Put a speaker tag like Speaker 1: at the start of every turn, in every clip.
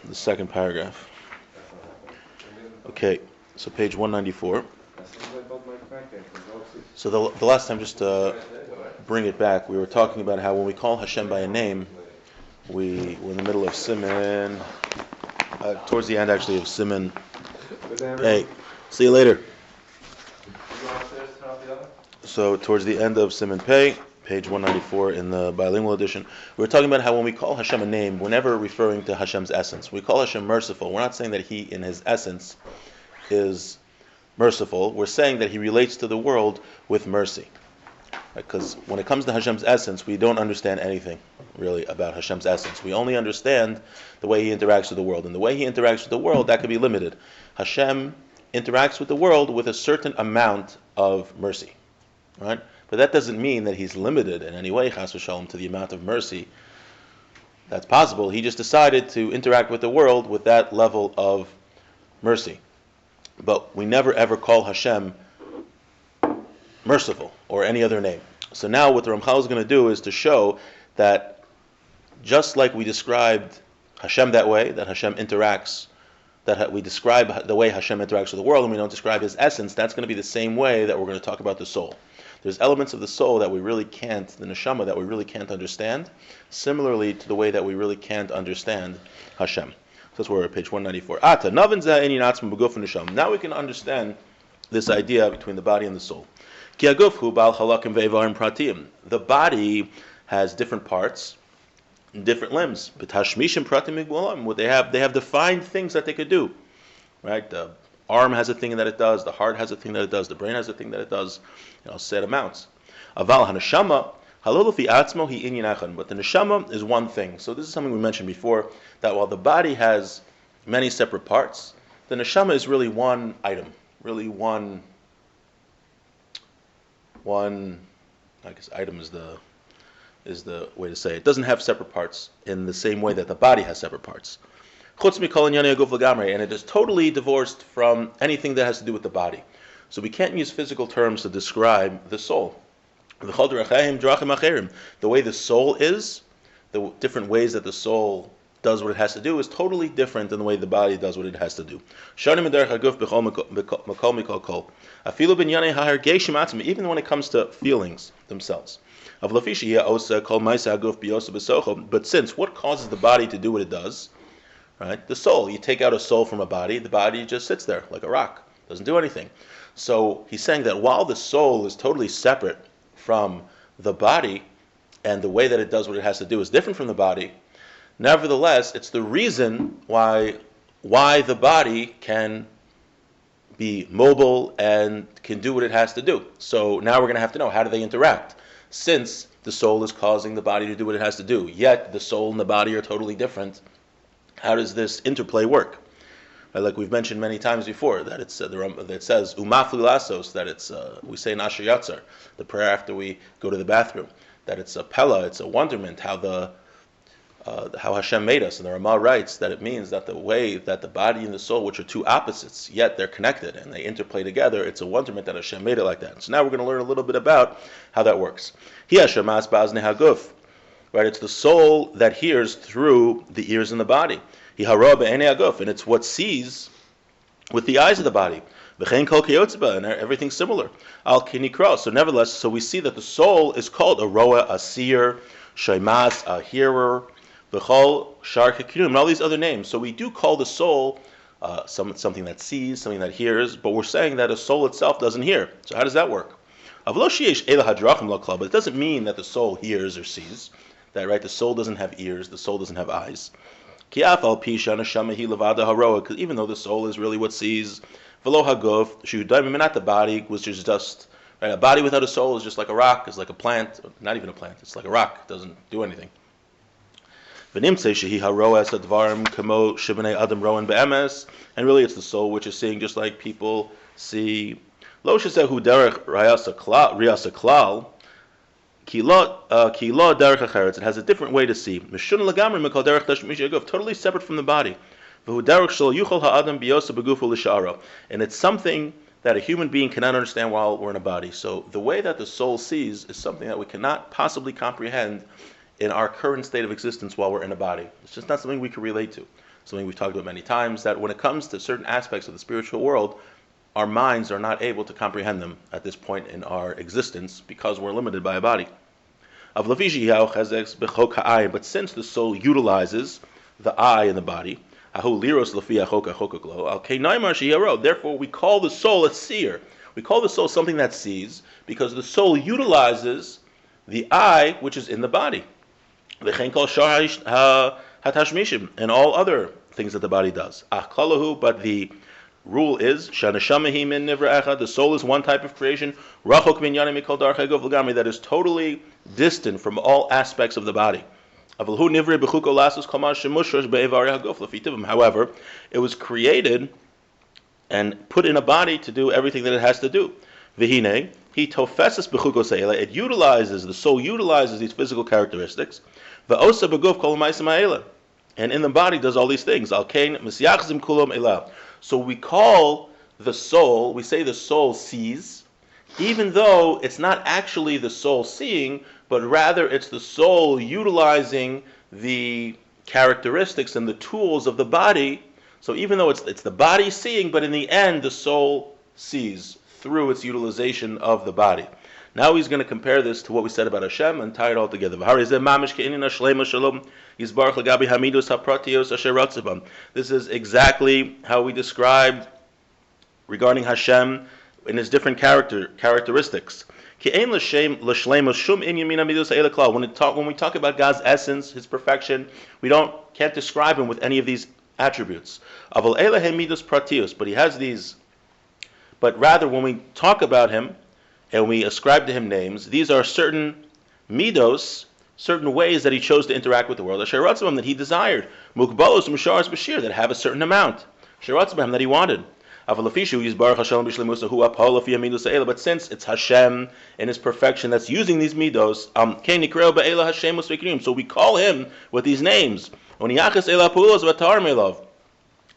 Speaker 1: the second paragraph. Okay, so page 194. So the last time, just to bring it back, we were talking about how when we call Hashem by a name, we're in the middle of Siman, towards the end actually of Siman. Hey, see you later. So towards the end of Siman Pei, page 194 in the bilingual edition, we were talking about how when we call Hashem a name, we're never referring to Hashem's essence. We call Hashem merciful. We're not saying that He, in His essence, is merciful. We're saying that He relates to the world with mercy. Because when it comes to Hashem's essence, we don't understand anything really about Hashem's essence. We only understand the way He interacts with the world. And the way He interacts with the world, that could be limited. Hashem interacts with the world with a certain amount of mercy. Right? But that doesn't mean that He's limited in any way, chas v'shalom, to the amount of mercy that's possible. He just decided to interact with the world with that level of mercy. But we never ever call Hashem merciful or any other name. So now what the Ramchal is going to do is to show that just like we described Hashem that way, that Hashem interacts, that we describe the way Hashem interacts with the world and we don't describe His essence, that's going to be the same way that we're going to talk about the soul. There's elements of the soul that we really can't, the neshama, that we really can't understand, similarly to the way that we really can't understand Hashem. So that's where we're at page 194. Now we can understand this idea between the body and the soul. The body has different parts, different limbs. They have defined things that they could do. Right? The arm has a thing that it does, the heart has a thing that it does, the brain has a thing that it does, set amounts. Aval haneshama, halolofi atzmo hi inyan, but the neshama is one thing. So this is something we mentioned before, that while the body has many separate parts, the neshama is really one item, really one, I guess item is the way to say it. It doesn't have separate parts in the same way that the body has separate parts. And it is totally divorced from anything that has to do with the body. So we can't use physical terms to describe the soul. The way the soul is, the different ways that the soul does what it has to do is totally different than the way the body does what it has to do. Even when it comes to feelings themselves. But since what causes the body to do what it does? Right? The soul. You take out a soul from a body, the body just sits there like a rock. Doesn't do anything. So he's saying that while the soul is totally separate from the body, and the way that it does what it has to do is different from the body, nevertheless, it's the reason why the body can be mobile and can do what it has to do. So now we're going to have to know, how do they interact? Since the soul is causing the body to do what it has to do, yet the soul and the body are totally different, how does this interplay work? Like we've mentioned many times before, that it says umafli lasos, that it's we say in Asher Yatzar, the prayer after we go to the bathroom, that it's a pella, it's a wonderment how Hashem made us. And the Ramah writes that it means that the way that the body and the soul, which are two opposites, yet they're connected and they interplay together, it's a wonderment that Hashem made it like that. So now we're going to learn a little bit about how that works. Hi Hashem as ba'aznei haguf. Right, it's the soul that hears through the ears in the body. And it's what sees with the eyes of the body. And everything's similar. So nevertheless, so we see that the soul is called a roa, a seer, shaimas, a hearer, and all these other names. So we do call the soul something that sees, something that hears, but we're saying that a soul itself doesn't hear. So how does that work? But it doesn't mean that the soul hears or sees. That right, the soul doesn't have ears, the soul doesn't have eyes. Because even though the soul is really what sees, not the body, which is just right, a body without a soul is just like a rock, is like a plant, not even a plant, it's like a rock, it doesn't do anything. And really it's the soul which is seeing just like people see. It has a different way to see. Totally separate from the body. And it's something that a human being cannot understand while we're in a body. So the way that the soul sees is something that we cannot possibly comprehend in our current state of existence while we're in a body. It's just not something we can relate to. something we've talked about many times, that when it comes to certain aspects of the spiritual world, our minds are not able to comprehend them at this point in our existence because we're limited by a body. But since the soul utilizes the eye in the body, therefore we call the soul a seer. We call the soul something that sees because the soul utilizes the eye which is in the body. And all other things that the body does. But the rule is the soul is one type of creation that is totally distant from all aspects of the body. However, it was created and put in a body to do everything that it has to do. It utilizes, the soul utilizes these physical characteristics, and in the body does all these things. So we call the soul, we say the soul sees, even though it's not actually the soul seeing, but rather it's the soul utilizing the characteristics and the tools of the body. So even though it's the body seeing, but in the end the soul sees through its utilization of the body. Now he's going to compare this to what we said about Hashem and tie it all together. This is exactly how we described regarding Hashem in his different characteristics. When we talk about God's essence, his perfection, we can't describe him with any of these attributes. But he has these. But rather, when we talk about him and we ascribe to him names, these are certain midos, certain ways that he chose to interact with the world. That he desired, that have a certain amount, that he wanted. But since it's Hashem in his perfection that's using these midos, so we call him with these names.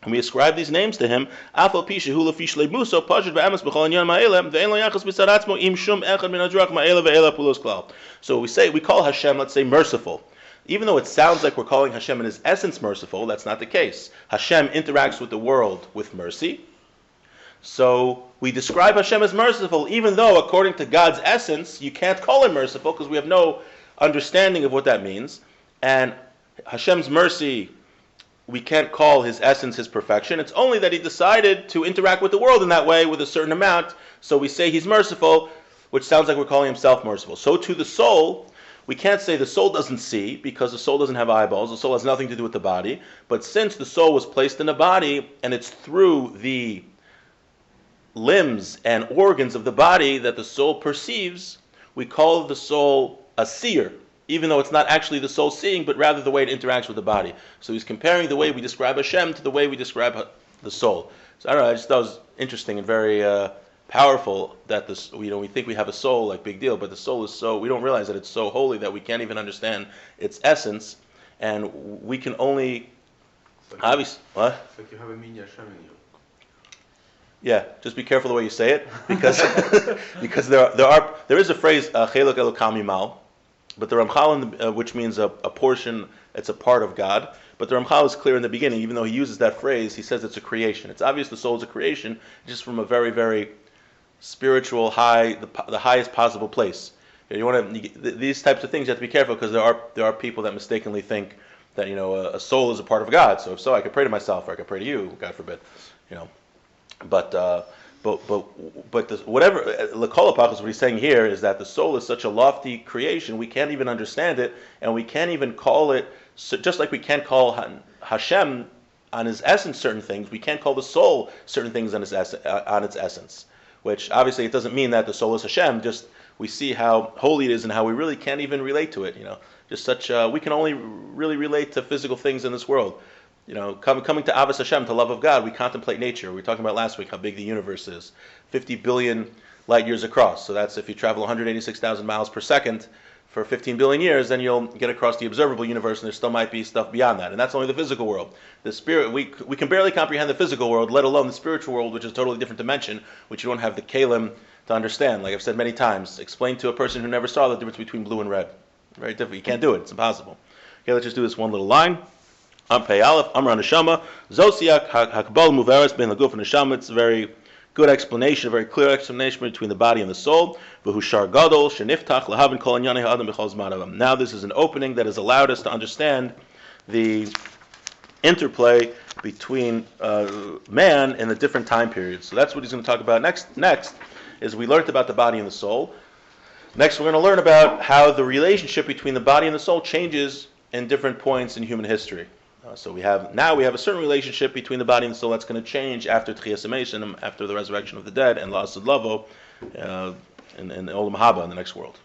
Speaker 1: And we ascribe these names to him. So we call Hashem, let's say, merciful. Even though it sounds like we're calling Hashem in his essence merciful, that's not the case. Hashem interacts with the world with mercy. So we describe Hashem as merciful, even though according to God's essence, you can't call him merciful because we have no understanding of what that means. And Hashem's mercy, we can't call his essence his perfection. It's only that he decided to interact with the world in that way with a certain amount. So we say he's merciful, which sounds like we're calling himself merciful. So to the soul, we can't say the soul doesn't see because the soul doesn't have eyeballs. The soul has nothing to do with the body. But since the soul was placed in a body and it's through the limbs and organs of the body that the soul perceives, we call the soul a seer, even though it's not actually the soul seeing, but rather the way it interacts with the body. So he's comparing the way we describe Hashem to the way we describe the soul. So I don't know, I just thought it was interesting and very powerful that this, we think we have a soul, like big deal, but the soul is so, we don't realize that it's so holy that we can't even understand its essence, and we can only, obviously, what?
Speaker 2: It's like you have a mini Hashem in you.
Speaker 1: Yeah, just be careful the way you say it, because because there is a phrase Chelok Elokam Yimal, but the Ramchal, which means a portion, it's a part of God. But the Ramchal is clear in the beginning, even though he uses that phrase, he says it's a creation. It's obvious the soul is a creation, just from a very, very spiritual high, the highest possible place. These types of things you have to be careful because there are people that mistakenly think that a soul is a part of God. So if so, I could pray to myself or I could pray to you, God forbid. But whatever L'Kol Apachos, what he's saying here is that the soul is such a lofty creation, we can't even understand it, and we can't even call it, just like we can't call Hashem on his essence certain things, we can't call the soul certain things on its essence. Which obviously it doesn't mean that the soul is Hashem. Just we see how holy it is and how we really can't even relate to it. Just such we can only really relate to physical things in this world. Coming to Avos Hashem, to love of God, we contemplate nature. We were talking about last week how big the universe is. 50 billion light years across. So that's if you travel 186,000 miles per second for 15 billion years, then you'll get across the observable universe, and there still might be stuff beyond that. And that's only the physical world. The spirit, we can barely comprehend the physical world, let alone the spiritual world, which is a totally different dimension, which you don't have the kalim to understand. Like I've said many times, explain to a person who never saw the difference between blue and red. Very different. You can't do it. It's impossible. Okay, let's just do this one little line. Pei Aleph, Amar Neshama, Zosiak Hakbal Muveres Ben Laguf and Neshama. It's a very good explanation, a very clear explanation between the body and the soul. V'hushar Gadol Sheniftach Lahavin Kol Anyani Ha'adam B'chol Zmanavam. Now this is an opening that has allowed us to understand the interplay between man in the different time periods. So that's what he's going to talk about next. Next is we learned about the body and the soul. Next, we're going to learn about how the relationship between the body and the soul changes in different points in human history. So we have a certain relationship between the body and the soul that's going to change after Tchias HaMesim, after the resurrection of the dead, and La'asad Lavo in Olam Haba in the next world.